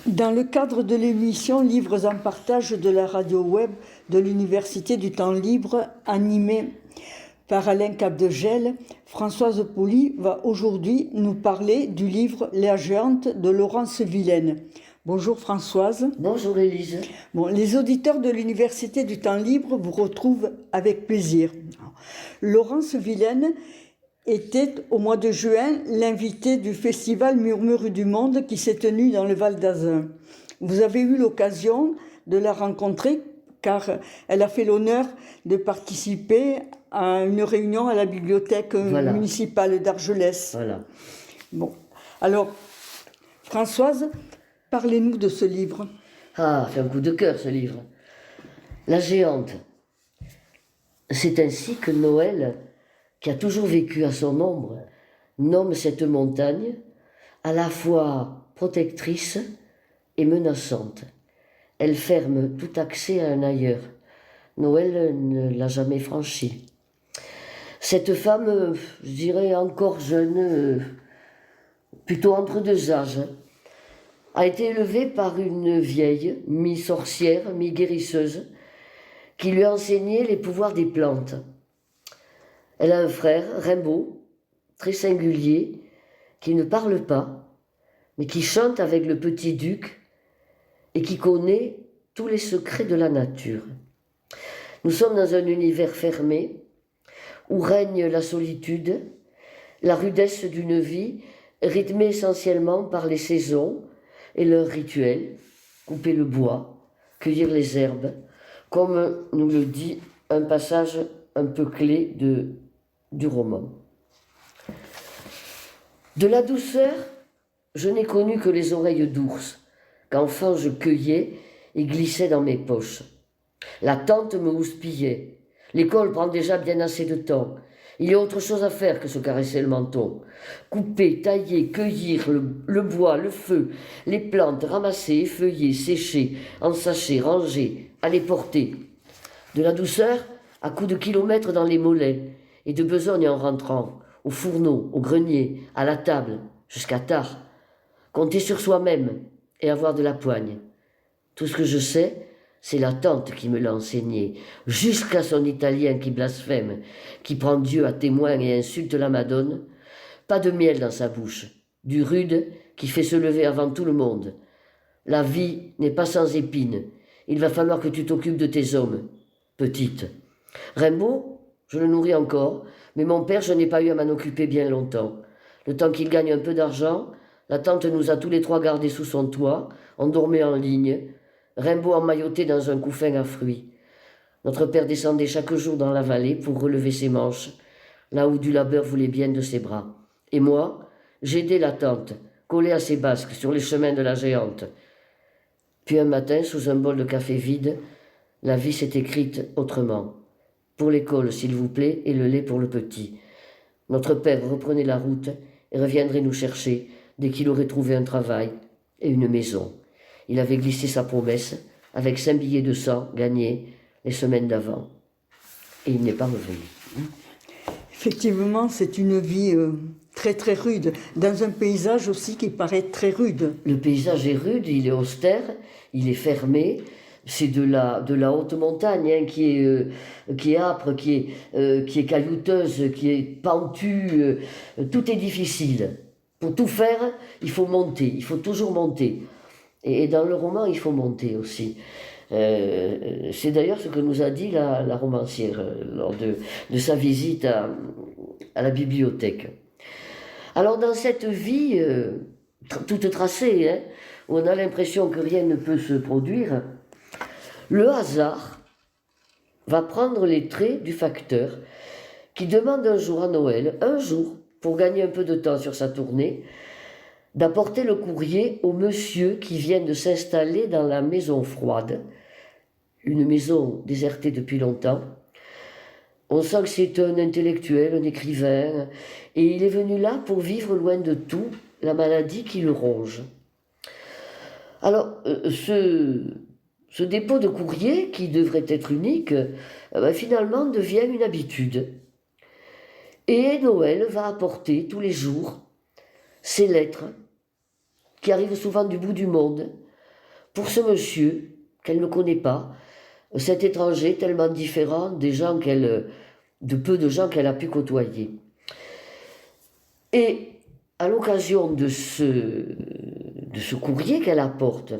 Dans le cadre de l'émission Livres en partage de la radio web de l'Université du temps libre, animée par Alain Capdegel, Françoise Pouli va aujourd'hui nous parler du livre La Géante de Laurence Vilaine. Bonjour Françoise. Bonjour Élise. Bon, les auditeurs de l'Université du temps libre vous retrouvent avec plaisir. Laurence Vilaine était au mois de juin l'invitée du festival Murmures du Monde qui s'est tenu dans le Val d'Azun. Vous avez eu l'occasion de la rencontrer car elle a fait l'honneur de participer à une réunion à la bibliothèque municipale d'Argelès. Voilà. Bon, alors Françoise, parlez-nous de ce livre. Ah, c'est un coup de cœur ce livre. La Géante. C'est ainsi que Noël, qui a toujours vécu à son ombre, nomme cette montagne à la fois protectrice et menaçante. Elle ferme tout accès à un ailleurs. Noël ne l'a jamais franchi. Cette femme, je dirais encore jeune, plutôt entre deux âges, a été élevée par une vieille, mi-sorcière, mi-guérisseuse, qui lui a enseigné les pouvoirs des plantes. Elle a un frère, Rimbaud, très singulier, qui ne parle pas, mais qui chante avec le petit duc et qui connaît tous les secrets de la nature. Nous sommes dans un univers fermé où règne la solitude, la rudesse d'une vie rythmée essentiellement par les saisons et leurs rituels, couper le bois, cueillir les herbes, comme nous le dit un passage un peu clé du roman. De la douceur, je n'ai connu que les oreilles d'ours, qu'enfant je cueillais et glissais dans mes poches. La tante me houspillait. L'école prend déjà bien assez de temps. Il y a autre chose à faire que se caresser le menton. Couper, tailler, cueillir le bois, le feu, les plantes, ramasser, effeuiller, sécher, ensacher, ranger, aller porter. De la douceur à coups de kilomètres dans les mollets et de besogne en rentrant, au fourneau, au grenier, à la table, jusqu'à tard. Compter sur soi-même et avoir de la poigne. Tout ce que je sais, c'est la tante qui me l'a enseigné, jusqu'à son italien qui blasphème, qui prend Dieu à témoin et insulte la Madone. Pas de miel dans sa bouche, du rude qui fait se lever avant tout le monde. La vie n'est pas sans épines, il va falloir que tu t'occupes de tes hommes, petite. Rimbaud, je le nourris encore, mais mon père, je n'ai pas eu à m'en occuper bien longtemps. Le temps qu'il gagne un peu d'argent, la tante nous a tous les trois gardés sous son toit, on dormait en ligne, Rimbaud emmailloté dans un couffin à fruits. Notre père descendait chaque jour dans la vallée pour relever ses manches, là où du labeur voulait bien de ses bras. Et moi, j'aidais la tante, collée à ses basques sur les chemins de la Géante. Puis un matin, sous un bol de café vide, la vie s'est écrite autrement. Pour l'école, s'il vous plaît, et le lait pour le petit. Notre père reprenait la route et reviendrait nous chercher dès qu'il aurait trouvé un travail et une maison. Il avait glissé sa promesse avec 5 billets de 100 gagnés les semaines d'avant. Et il n'est pas revenu. Effectivement, c'est une vie très très rude, dans un paysage aussi qui paraît très rude. Le paysage est rude, il est austère, il est fermé. C'est de la haute montagne hein, qui est âpre, qui est caillouteuse, qui est pentue. Tout est difficile. Pour tout faire, il faut monter, il faut toujours monter. Et dans le roman, il faut monter aussi. C'est d'ailleurs ce que nous a dit la romancière lors de sa visite à la bibliothèque. Alors dans cette vie toute tracée, hein, où on a l'impression que rien ne peut se produire, le hasard va prendre les traits du facteur qui demande un jour à Noël, un jour, pour gagner un peu de temps sur sa tournée, d'apporter le courrier au monsieur qui vient de s'installer dans la maison froide, une maison désertée depuis longtemps. On sent que c'est un intellectuel, un écrivain, et il est venu là pour vivre loin de tout la maladie qui le ronge. Alors, ce dépôt de courrier, qui devrait être unique, finalement devient une habitude. Et Noël va apporter tous les jours ces lettres qui arrivent souvent du bout du monde, pour ce monsieur qu'elle ne connaît pas, cet étranger tellement différent des gens de peu de gens qu'elle a pu côtoyer. Et à l'occasion de ce courrier qu'elle apporte,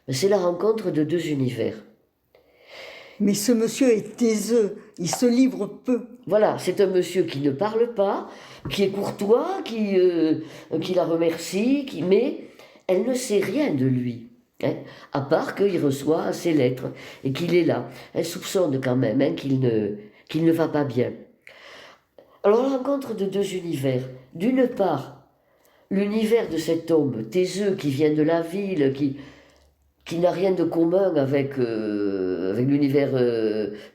c'est la rencontre de deux univers. Mais ce monsieur est taiseux, il se livre peu. Voilà, c'est un monsieur qui ne parle pas, qui est courtois, qui la remercie, mais elle ne sait rien de lui, hein, à part qu'il reçoit ses lettres et qu'il est là. Elle soupçonne quand même, hein, qu'il ne va pas bien. Alors la rencontre de deux univers. D'une part, l'univers de cet homme taiseux qui vient de la ville, qui n'a rien de commun avec l'univers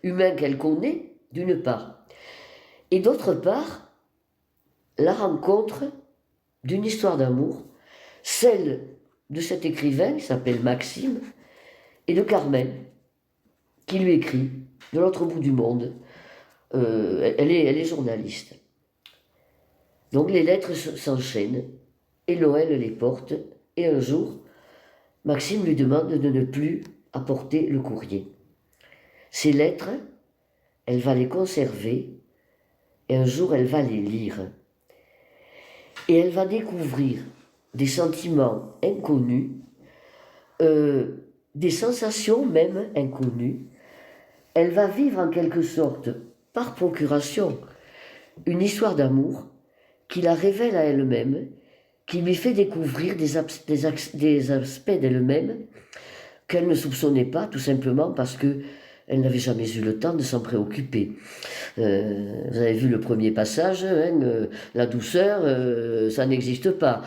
humain qu'elle connaît, d'une part. Et d'autre part, la rencontre d'une histoire d'amour, celle de cet écrivain qui s'appelle Maxime, et de Carmen, qui lui écrit de l'autre bout du monde. Elle est journaliste. Donc les lettres s'enchaînent, et Noël les porte, et un jour, Maxime lui demande de ne plus apporter le courrier. Ces lettres, elle va les conserver, et un jour elle va les lire. Et elle va découvrir des sentiments inconnus, des sensations même inconnues. Elle va vivre en quelque sorte, par procuration, une histoire d'amour qui la révèle à elle-même, qui lui fait découvrir des aspects d'elle-même qu'elle ne soupçonnait pas, tout simplement parce que elle n'avait jamais eu le temps de s'en préoccuper. Vous avez vu le premier passage, hein, la douceur, ça n'existe pas.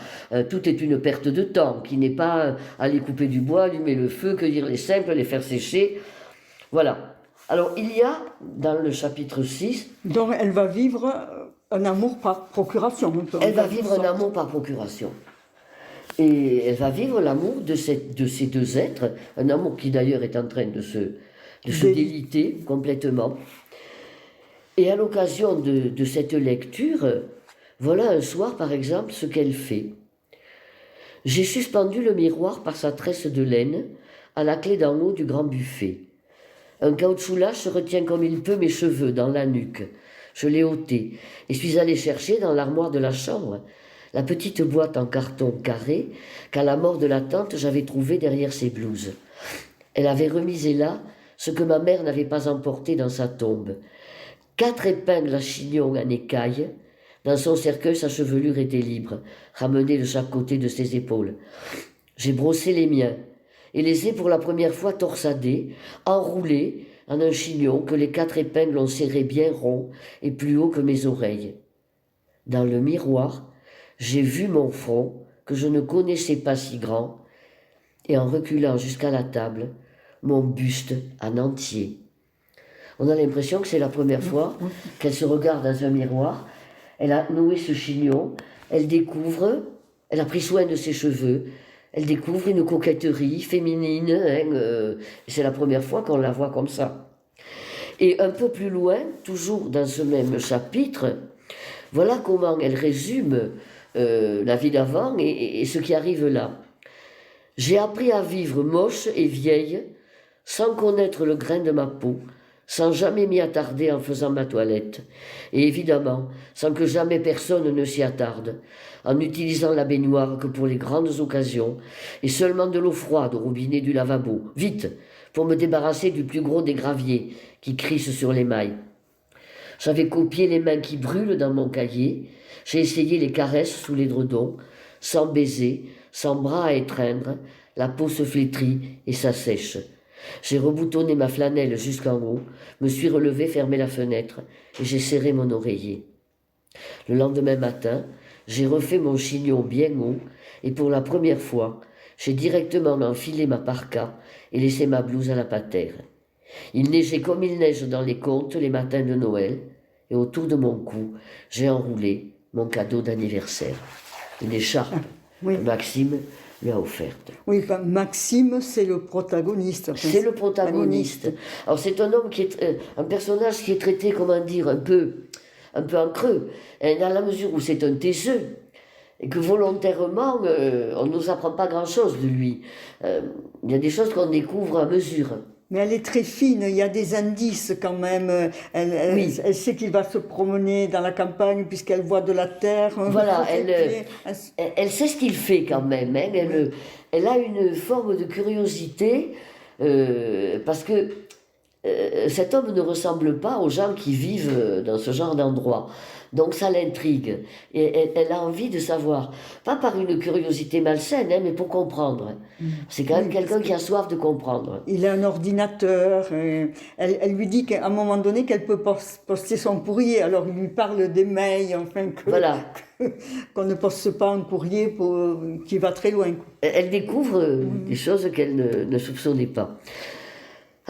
Tout est une perte de temps, qui n'est pas aller couper du bois, allumer le feu, cueillir les simples, les faire sécher. Voilà. Alors il y a, dans le chapitre 6... Donc elle va vivre un amour par procuration. Elle va vivre un amour par procuration. Et elle va vivre l'amour de ces deux êtres, un amour qui d'ailleurs est en train de se déliter complètement. Et à l'occasion de cette lecture, voilà un soir par exemple ce qu'elle fait. J'ai suspendu le miroir par sa tresse de laine à la clé d'en haut du grand buffet. Un caoutchouc lâche retient comme il peut mes cheveux dans la nuque. Je l'ai ôté et suis allé chercher dans l'armoire de la chambre la petite boîte en carton carré qu'à la mort de la tante j'avais trouvée derrière ses blouses. Elle avait remisé là ce que ma mère n'avait pas emporté dans sa tombe. 4 épingles à chignon en écaille. Dans son cercueil, sa chevelure était libre, ramenée de chaque côté de ses épaules. J'ai brossé les miens et les ai pour la première fois torsadés, enroulés en un chignon que les 4 épingles ont serré bien rond et plus haut que mes oreilles. Dans le miroir, j'ai vu mon front, que je ne connaissais pas si grand, et en reculant jusqu'à la table, mon buste en entier. On a l'impression que c'est la première fois qu'elle se regarde dans un miroir. Elle a noué ce chignon, elle découvre, elle a pris soin de ses cheveux, elle découvre une coquetterie féminine, hein, c'est la première fois qu'on la voit comme ça. Et un peu plus loin, toujours dans ce même chapitre, voilà comment elle résume la vie d'avant et ce qui arrive là. J'ai appris à vivre moche et vieille, sans connaître le grain de ma peau, sans jamais m'y attarder en faisant ma toilette, et évidemment, sans que jamais personne ne s'y attarde, en utilisant la baignoire que pour les grandes occasions, et seulement de l'eau froide au robinet du lavabo, vite, pour me débarrasser du plus gros des graviers qui crissent sur les mailles. J'avais copié les mains qui brûlent dans mon cahier, j'ai essayé les caresses sous l'édredon, sans baiser, sans bras à étreindre, la peau se flétrit et s'assèche. J'ai reboutonné ma flanelle jusqu'en haut, me suis relevé, fermé la fenêtre, et j'ai serré mon oreiller. Le lendemain matin, j'ai refait mon chignon bien haut, et pour la première fois, j'ai directement enfilé ma parka et laissé ma blouse à la patère. Il neigeait comme il neige dans les contes les matins de Noël, et autour de mon cou, j'ai enroulé mon cadeau d'anniversaire, une écharpe que Maxime lui a offerte. Oui, enfin, Maxime, c'est le protagoniste. C'est le protagoniste. Alors c'est un homme qui est un personnage qui est traité, comment dire, un peu en creux, dans la mesure où c'est un taiseux, et que volontairement, on ne nous apprend pas grand-chose de lui. Il y a des choses qu'on découvre à mesure. Mais elle est très fine, il y a des indices quand même. Oui. Elle sait qu'il va se promener dans la campagne puisqu'elle voit de la terre. Voilà, Elle- elle sait ce qu'il fait quand même. Hein. Elle a une forme de curiosité parce que cet homme ne ressemble pas aux gens qui vivent dans ce genre d'endroit. Donc ça l'intrigue. Et elle a envie de savoir. Pas par une curiosité malsaine, hein, mais pour comprendre. C'est quand même Oui, quelqu'un qui a soif de comprendre. Il a un ordinateur. Elle lui dit qu'à un moment donné qu'elle peut poster son courrier. Alors il lui parle des mails, enfin Voilà. qu'on ne poste pas un courrier qui va très loin. Elle découvre des choses qu'elle ne soupçonnait pas.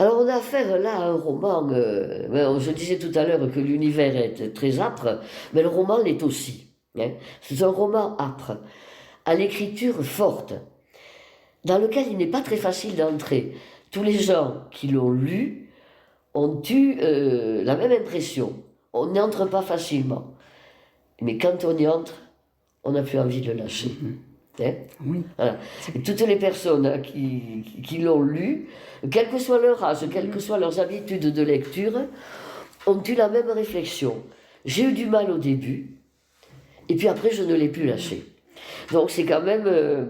Alors on a affaire là à un roman, je disais tout à l'heure que l'univers est très âpre, mais le roman l'est aussi. Hein. C'est un roman âpre, à l'écriture forte, dans lequel il n'est pas très facile d'entrer. Tous les gens qui l'ont lu ont eu la même impression. On n'y entre pas facilement. Mais quand on y entre, on n'a plus envie de le lâcher. Hein. Oui. Voilà. Et toutes les personnes qui l'ont lu, quel que soit leur âge, quelles que soient leurs habitudes de lecture, ont eu la même réflexion. J'ai eu du mal au début, et puis après je ne l'ai plus lâché. Donc c'est quand même...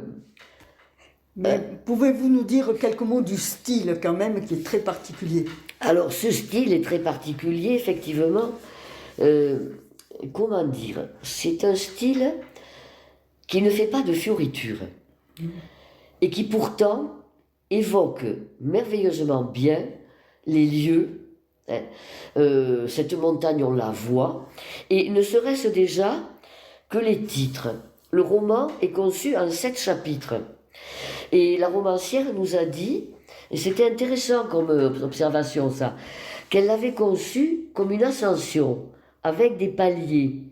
Mais pouvez-vous nous dire quelques mots du style quand même qui est très particulier? Alors ce style est très particulier, effectivement. Comment dire? C'est un style qui ne fait pas de fioritures et qui pourtant évoque merveilleusement bien les lieux. Hein. Cette montagne, on la voit, et ne serait-ce déjà que les titres. Le roman est conçu en 7 chapitres. Et la romancière nous a dit, et c'était intéressant comme observation ça, qu'elle l'avait conçu comme une ascension, avec des paliers.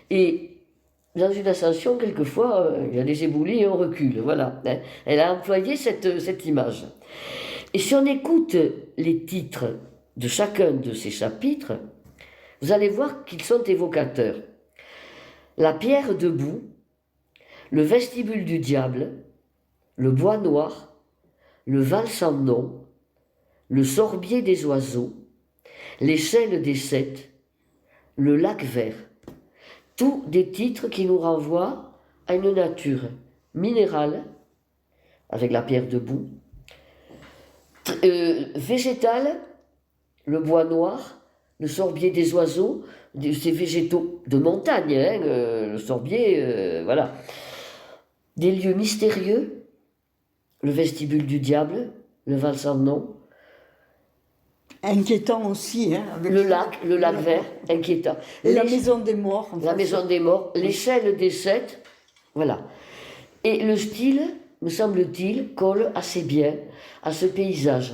Et dans une ascension, quelquefois, il y a des éboulis et on recule, voilà. Hein. Elle a employé cette image. Et si on écoute les titres de chacun de ces chapitres, vous allez voir qu'ils sont évocateurs. La pierre debout, le vestibule du diable, le bois noir, le val sans nom, le sorbier des oiseaux, l'échelle des sept, le lac vert. Tous des titres qui nous renvoient à une nature minérale, avec la pierre debout, végétale, le bois noir, le sorbier des oiseaux, ces végétaux de montagne, hein, le sorbier, voilà. Des lieux mystérieux, le vestibule du diable, le val sans nom. Inquiétant aussi, hein, avec Le lac vert, inquiétant. Et la maison des morts. La maison des morts, l'échelle des sept, voilà. Et le style, me semble-t-il, colle assez bien à ce paysage.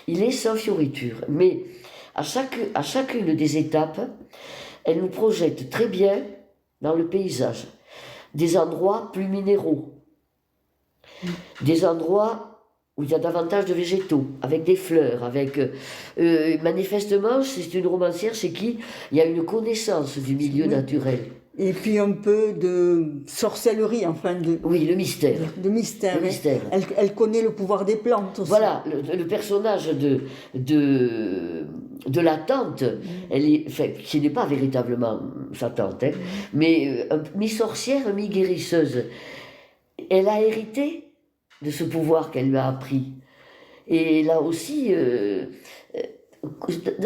Il est sans fioriture, mais à chacune des étapes, elle nous projette très bien dans le paysage. Des endroits plus minéraux, des endroits où il y a davantage de végétaux, avec des fleurs, avec... manifestement, c'est une romancière chez qui il y a une connaissance du milieu naturel. Et puis un peu de sorcellerie, enfin Oui, le mystère. de mystère. Le mystère. Elle connaît le pouvoir des plantes aussi. Voilà, le personnage de la tante, enfin, qui n'est pas véritablement sa tante, hein, mais mi-sorcière, mi-guérisseuse. Elle a hérité de ce pouvoir qu'elle lui a appris. Et là aussi,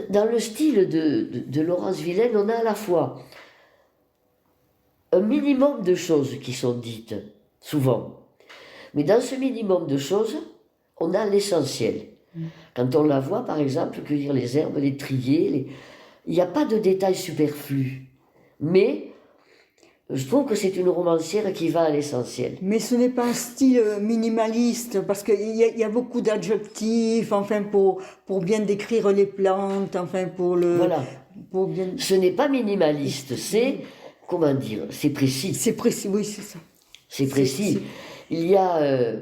dans le style de Laurence Villaine, on a à la fois un minimum de choses qui sont dites, souvent. Mais dans ce minimum de choses, on a l'essentiel. Quand on la voit, par exemple, cueillir les herbes, les trier, il n'y a pas de détails superflus. Mais je trouve que c'est une romancière qui va à l'essentiel. Mais ce n'est pas un style minimaliste, parce qu'il y a beaucoup d'adjectifs, enfin, pour bien décrire les plantes, enfin, pour le... Voilà. Pour bien... Ce n'est pas minimaliste, c'est, comment dire, c'est précis. C'est précis, oui, c'est ça. C'est précis. Il y a...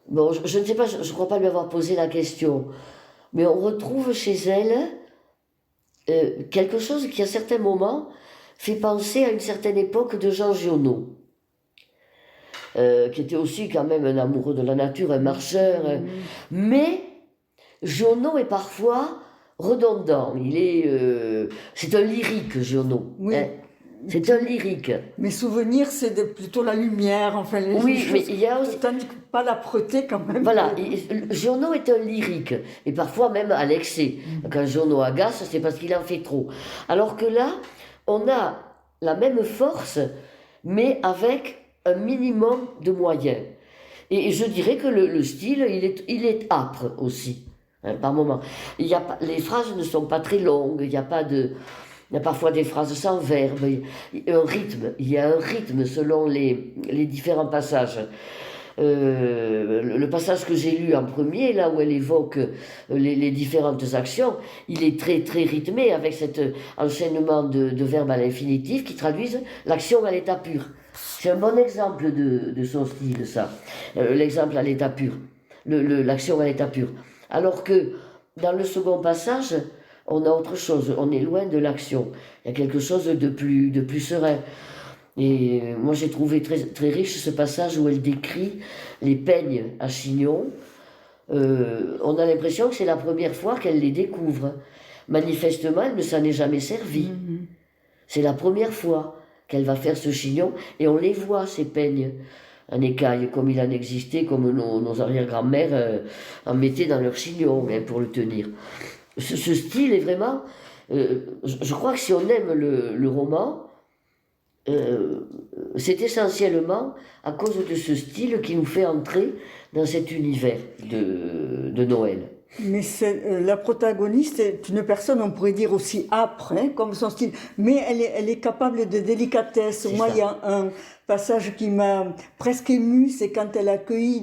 bon, je ne sais pas, je ne crois pas lui avoir posé la question, mais on retrouve chez elle quelque chose qui, à certains moments, fait penser à une certaine époque de Jean Giono. qui était aussi quand même un amoureux de la nature, un marcheur. Mais Giono est parfois redondant. C'est un lyrique, Giono. Oui. Hein. C'est un lyrique. Mes souvenirs, c'est plutôt la lumière, enfin les Oui, choses. mais il y a aussi... Tandis que pas l'âpreté quand même. Voilà, Giono est un lyrique, et parfois même à l'excès. Quand Giono agace, c'est parce qu'il en fait trop. Alors que là, on a la même force, mais avec un minimum de moyens. Et je dirais que le style, il est âpre aussi, hein, par moments. Les phrases ne sont pas très longues, il y a parfois des phrases sans verbe, il y a un rythme selon les différents passages. Le passage que j'ai lu en premier, là où elle évoque les différentes actions, il est très très rythmé avec cet enchaînement de verbes à l'infinitif qui traduisent l'action à l'état pur. C'est un bon exemple de son style, ça. L'exemple à l'état pur, l'action à l'état pur. Alors que dans le second passage, on a autre chose, on est loin de l'action. Il y a quelque chose de plus serein. Et moi j'ai trouvé très, très riche ce passage où elle décrit les peignes à chignon. On a l'impression que c'est la première fois qu'elle les découvre. Manifestement, elle ne s'en est jamais servie. C'est la première fois qu'elle va faire ce chignon et on les voit, ces peignes en écaille, comme il en existait, comme nos arrière-grand-mères en mettaient dans leur chignon hein, pour le tenir. Ce style est vraiment... je crois que si on aime le roman, c'est essentiellement à cause de ce style qui nous fait entrer dans cet univers de Noël. Mais la protagoniste est une personne, on pourrait dire aussi âpre, hein, comme son style, mais elle est capable de délicatesse. C'est Moi, ça. il y a un passage qui m'a presque émue, c'est quand elle accueille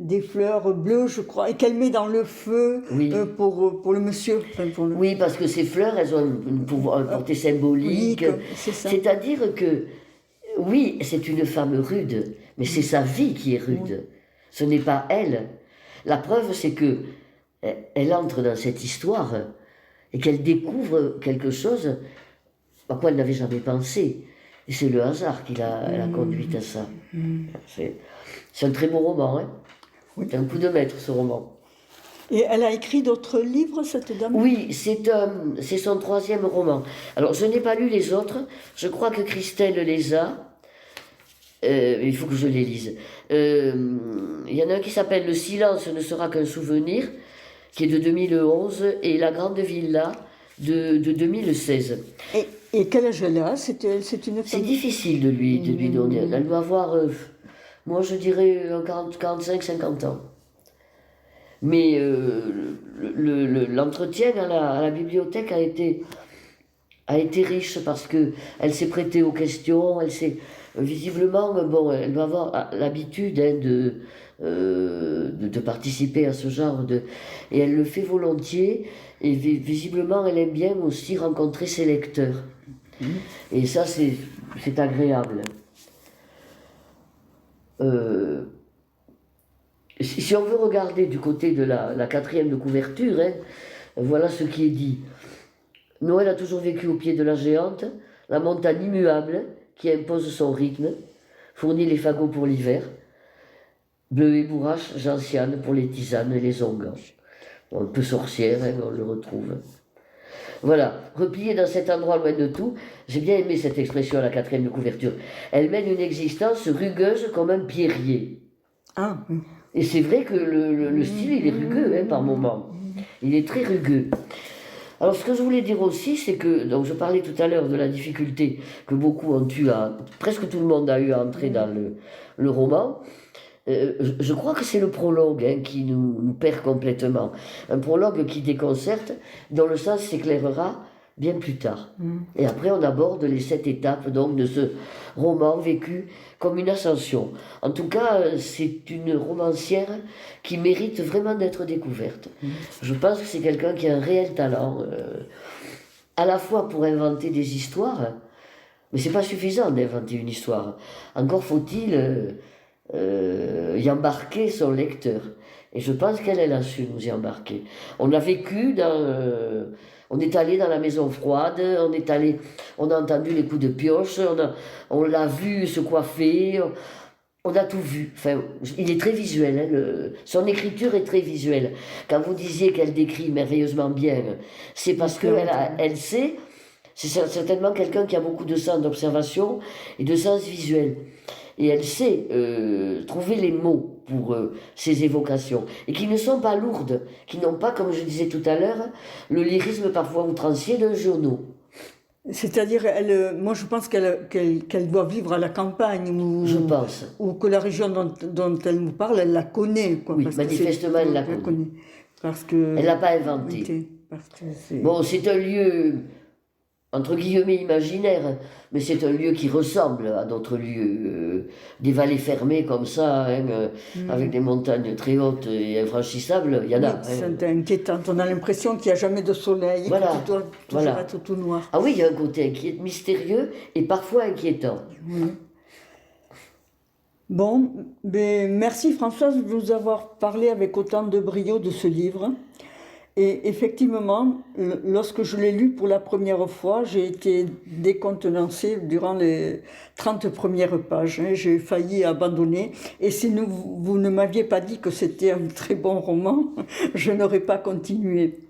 des fleurs bleues, je crois, et qu'elle met dans le feu Oui. Pour le monsieur. Enfin, Oui, parce que ces fleurs, elles ont une portée symbolique. C'est ça. C'est-à-dire que, oui, c'est une femme rude, mais c'est sa vie qui est rude. Ce n'est pas elle. La preuve, c'est que elle entre dans cette histoire et qu'elle découvre quelque chose à quoi elle n'avait jamais pensé. Et c'est le hasard qui l'a conduite à ça. C'est un très beau roman, hein. Oui. C'est un coup de maître, ce roman. Et elle a écrit d'autres livres, cette dame? Oui, c'est son troisième roman. Alors, je n'ai pas lu les autres. Je crois que Christelle les a. Il faut que je les lise. Il y en a un qui s'appelle Le silence ne sera qu'un souvenir, qui est de 2011, et La grande villa de 2016. Et quel âge elle a? C'est une C'est femme. difficile de lui donner. Elle doit avoir, moi je dirais 40, 45, 50 ans. Mais l'entretien à la bibliothèque a été riche parce que elle s'est prêtée aux questions, elle s'est visiblement, bon, elle doit avoir l'habitude hein, de participer à ce genre et elle le fait volontiers et visiblement elle aime bien aussi rencontrer ses lecteurs. Et ça c'est agréable. Si on veut regarder du côté de la quatrième de couverture, hein, voilà ce qui est dit. Noël a toujours vécu au pied de la géante, la montagne immuable qui impose son rythme, fournit les fagots pour l'hiver, bleu et bourrache, gentiane pour les tisanes et les onguents. Bon, un peu sorcière, hein, on le retrouve. Voilà, repliée dans cet endroit loin de tout, j'ai bien aimé cette expression à la quatrième de couverture. Elle mène une existence rugueuse comme un pierrier. Ah, oui. Et c'est vrai que le style, il est rugueux hein, par moments. Il est très rugueux. Alors, ce que je voulais dire aussi, c'est que, donc je parlais tout à l'heure de la difficulté que beaucoup ont eu presque tout le monde a eu à entrer dans le roman. Je crois que c'est le prologue hein, qui nous perd complètement. Un prologue qui déconcerte, dont le sens s'éclairera bien plus tard. Et après, on aborde les 7 étapes donc, de ce roman vécu comme une ascension. En tout cas, c'est une romancière qui mérite vraiment d'être découverte. Je pense que c'est quelqu'un qui a un réel talent, à la fois pour inventer des histoires, mais c'est pas suffisant d'inventer une histoire. Encore faut-il y embarquer son lecteur. Et je pense qu'elle a su nous y embarquer. On a vécu on est allé dans la maison froide, on a entendu les coups de pioche, on l'a vu se coiffer, On a tout vu. Enfin, il est très visuel. Hein, son écriture est très visuelle. Quand vous disiez qu'elle décrit merveilleusement bien, c'est parce qu'elle sait. C'est certainement quelqu'un qui a beaucoup de sens d'observation et de sens visuel. Et elle sait trouver les mots pour ces évocations. Et qui ne sont pas lourdes, qui n'ont pas, comme je disais tout à l'heure, le lyrisme parfois outrancier d'un journaux. C'est-à-dire, moi je pense qu'elle doit vivre à la campagne, Je pense. ou que la région dont elle nous parle, elle la connaît. Quoi, Oui, manifestement, elle la connaît. Parce que, elle l'a pas inventé. Bon, c'est un lieu, entre guillemets, imaginaire, mais c'est un lieu qui ressemble à d'autres lieux. Des vallées fermées comme ça, hein, avec des montagnes très hautes et infranchissables, il y en a. Oui, c'est inquiétant. On a l'impression qu'il n'y a jamais de soleil, voilà. que tout doit toujours être tout noir. Ah oui, il y a un côté mystérieux et parfois inquiétant. Oui. Bon, ben, merci Françoise de nous avoir parlé avec autant de brio de ce livre. Et effectivement, lorsque je l'ai lu pour la première fois, j'ai été décontenancée durant les 30 premières pages. Hein. J'ai failli abandonner. Et si vous ne m'aviez pas dit que c'était un très bon roman, je n'aurais pas continué.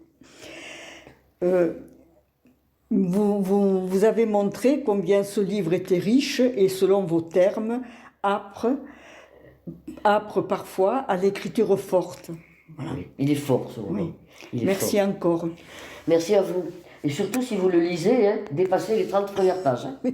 Vous avez montré combien ce livre était riche et, selon vos termes, âpre parfois, à l'écriture forte. Voilà. Oui, il est fort ce roman. Oui. Merci encore. Merci à vous. Et surtout, si vous le lisez, hein, dépassez les 30 premières pages. Hein.